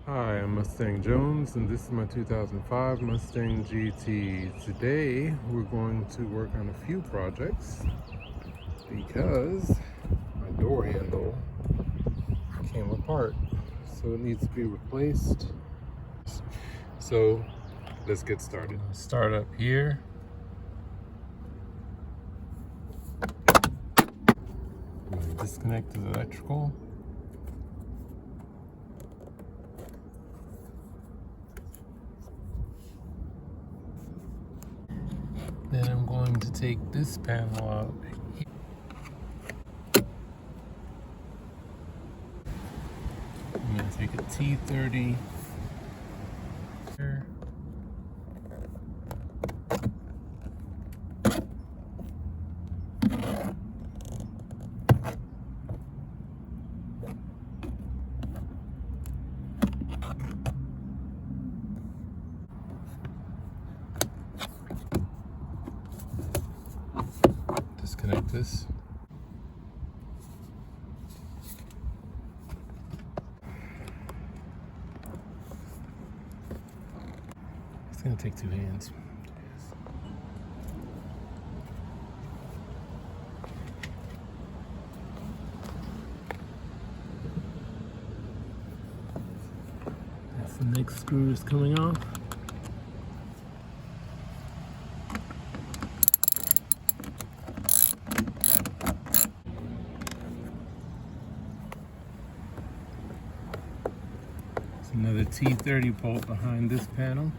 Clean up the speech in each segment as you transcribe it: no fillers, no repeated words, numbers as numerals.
Hi, I'm Mustang Jones, and this is my 2005 Mustang GT. Today, we're going to work on a few projects because my door handle came apart, so it needs to be replaced. So, let's get started. Start up here. I'm going to disconnect the electrical. Then I'm going to take this panel out. I'm going to take a T30 here. Disconnect this. It's going to take two hands. That's the next screw is coming off. There's another T30 bolt behind this panel.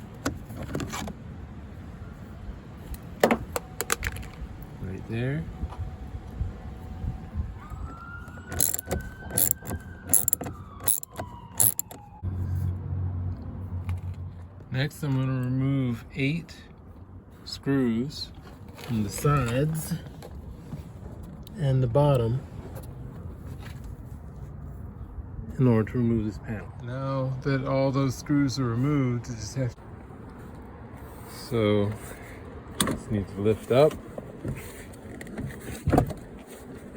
Right there. Next, I'm going to remove 8 screws from the sides and the bottom in order to remove this panel. Now that all those screws are removed, I just have just need to lift up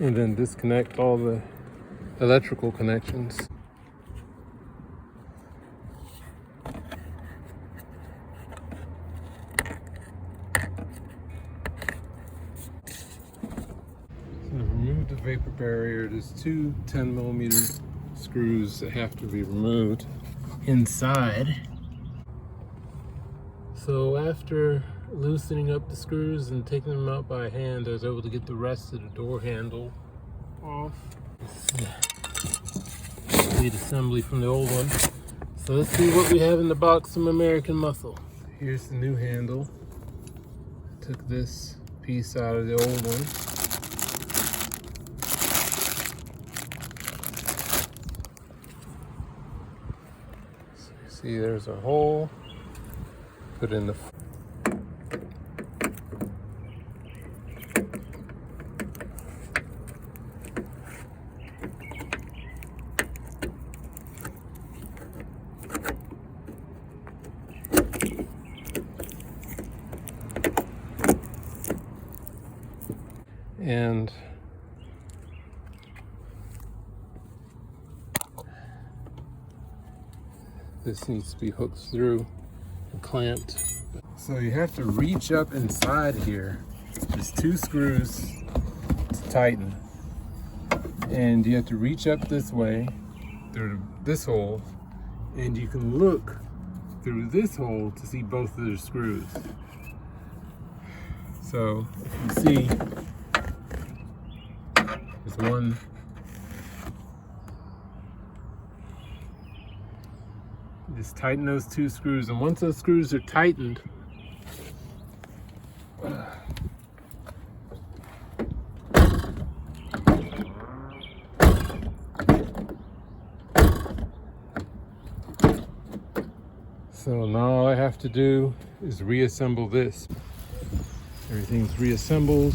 and then disconnect all the electrical connections. So to remove the vapor barrier, there's 2 10mm screws that have to be removed inside. So after loosening up the screws and taking them out by hand, I was able to get the rest of the door handle off. Complete assembly from the old one. So let's see what we have in the box from American Muscle. Here's the new handle. Took this piece out of the old one. So you see there's a hole. Put in the and this needs to be hooked through and clamped. So you have to reach up inside here. There's 2 screws to tighten, and you have to reach up this way through this hole, and you can look through this hole to see both of the screws. So you see there's one. Just tighten those 2 screws, and once those screws are tightened, so now all I have to do is reassemble this. Everything's reassembled.